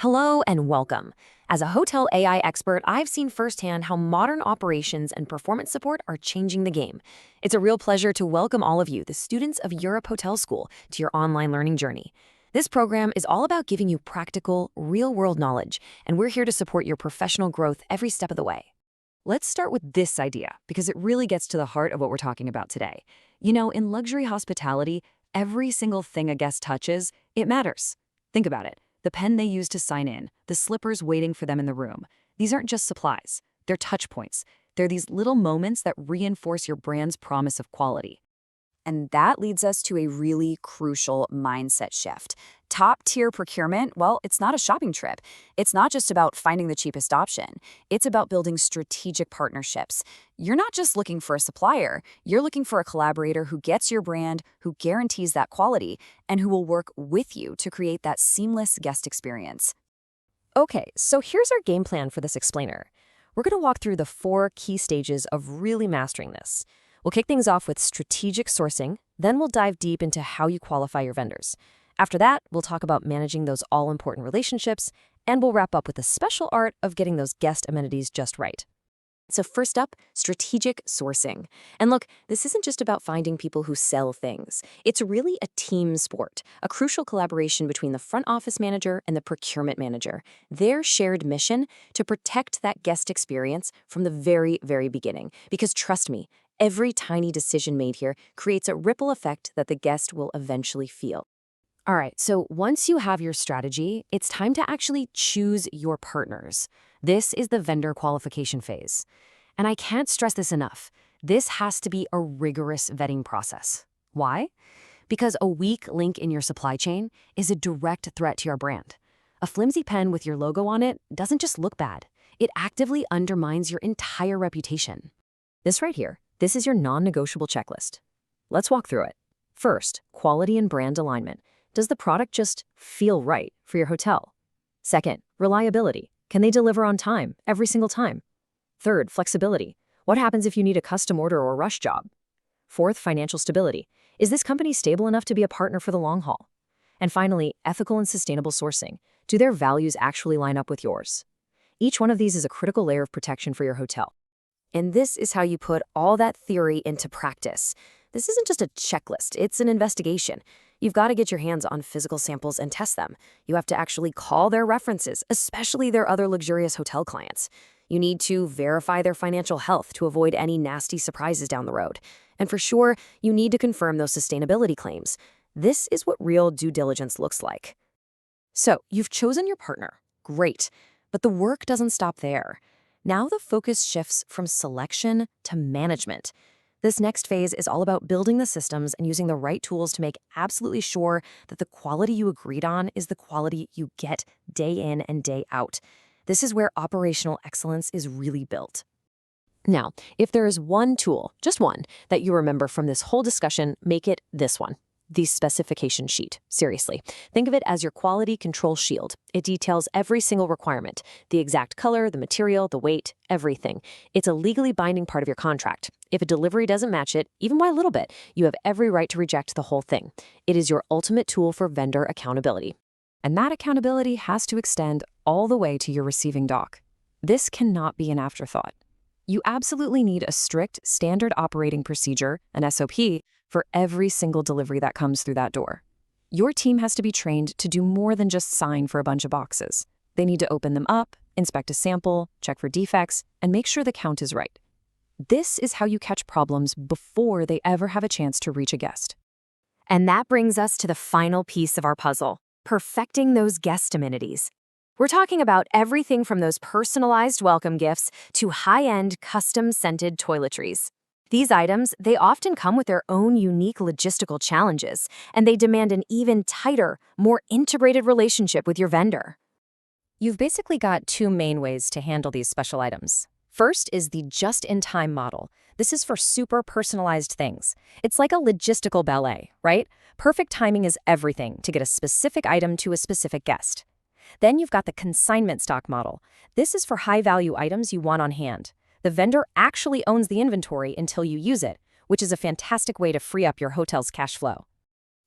Hello and welcome. As a hotel AI expert, I've seen firsthand how modern operations and performance support are changing the game. It's a real pleasure to welcome all of you, the students of Europe Hotel School, to your online learning journey. This program is all about giving you practical, real-world knowledge, and we're here to support your professional growth every step of the way. Let's start with this idea, because it really gets to the heart of what we're talking about today. You know, in luxury hospitality, every single thing a guest touches, it matters. Think about it. The pen they use to sign in, the slippers waiting for them in the room. These aren't just supplies. They're touch points. They're these little moments that reinforce your brand's promise of quality. And that leads us to a really crucial mindset shift. Top-tier procurement, well, it's not a shopping trip. It's not just about finding the cheapest option. It's about building strategic partnerships. You're not just looking for a supplier. You're looking for a collaborator who gets your brand, who guarantees that quality, and who will work with you to create that seamless guest experience. Okay, so here's our game plan for this explainer. We're going to walk through the 4 key stages of really mastering this. We'll kick things off with strategic sourcing, then we'll dive deep into how you qualify your vendors. After that, we'll talk about managing those all-important relationships, and we'll wrap up with the special art of getting those guest amenities just right. So first up, strategic sourcing. And look, this isn't just about finding people who sell things. It's really a team sport, a crucial collaboration between the front office manager and the procurement manager. Their shared mission to protect that guest experience from the very, very beginning. Because trust me, every tiny decision made here creates a ripple effect that the guest will eventually feel. All right, so once you have your strategy, it's time to actually choose your partners. This is the vendor qualification phase. And I can't stress this enough. This has to be a rigorous vetting process. Why? Because a weak link in your supply chain is a direct threat to your brand. A flimsy pen with your logo on it doesn't just look bad. It actively undermines your entire reputation. This right here, this is your non-negotiable checklist. Let's walk through it. First, quality and brand alignment. Does the product just feel right for your hotel? Second, reliability. Can they deliver on time, every single time? Third, flexibility. What happens if you need a custom order or rush job? Fourth, financial stability. Is this company stable enough to be a partner for the long haul? And finally, ethical and sustainable sourcing. Do their values actually line up with yours? Each one of these is a critical layer of protection for your hotel. And this is how you put all that theory into practice. This isn't just a checklist, it's an investigation. You've got to get your hands on physical samples and test them. You have to actually call their references, especially their other luxurious hotel clients. You need to verify their financial health to avoid any nasty surprises down the road. And for sure, you need to confirm those sustainability claims. This is what real due diligence looks like. So, you've chosen your partner. Great. But the work doesn't stop there. Now the focus shifts from selection to management. This next phase is all about building the systems and using the right tools to make absolutely sure that the quality you agreed on is the quality you get day in and day out. This is where operational excellence is really built. Now, if there is one tool, just one, that you remember from this whole discussion, make it this one. The specification sheet. Seriously. Think of it as your quality control shield. It details every single requirement, the exact color, the material, the weight, everything. It's a legally binding part of your contract. If a delivery doesn't match it, even by a little bit, you have every right to reject the whole thing. It is your ultimate tool for vendor accountability. And that accountability has to extend all the way to your receiving dock. This cannot be an afterthought. You absolutely need a strict standard operating procedure, an SOP, for every single delivery that comes through that door. Your team has to be trained to do more than just sign for a bunch of boxes. They need to open them up, inspect a sample, check for defects, and make sure the count is right. This is how you catch problems before they ever have a chance to reach a guest. And that brings us to the final piece of our puzzle, perfecting those guest amenities. We're talking about everything from those personalized welcome gifts to high-end custom-scented toiletries. These items, they often come with their own unique logistical challenges, and they demand an even tighter, more integrated relationship with your vendor. You've basically got 2 main ways to handle these special items. First is the just-in-time model. This is for super personalized things. It's like a logistical ballet, right? Perfect timing is everything to get a specific item to a specific guest. Then you've got the consignment stock model. This is for high-value items you want on hand. The vendor actually owns the inventory until you use it, which is a fantastic way to free up your hotel's cash flow.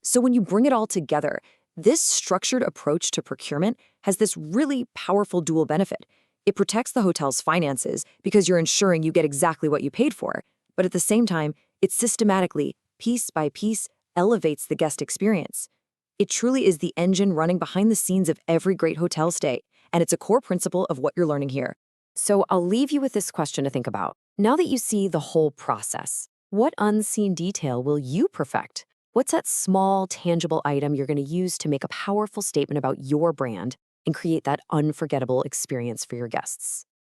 So when you bring it all together, This structured approach to procurement has this really powerful dual benefit. It protects the hotel's finances because you're ensuring you get exactly what you paid for, but at the same time, it systematically, piece by piece, elevates the guest experience. It truly is the engine running behind the scenes of every great hotel stay, and it's a core principle of what you're learning here. So I'll leave you with this question to think about. Now that you see the whole process, what unseen detail will you perfect? What's that small, tangible item you're going to use to make a powerful statement about your brand and create that unforgettable experience for your guests?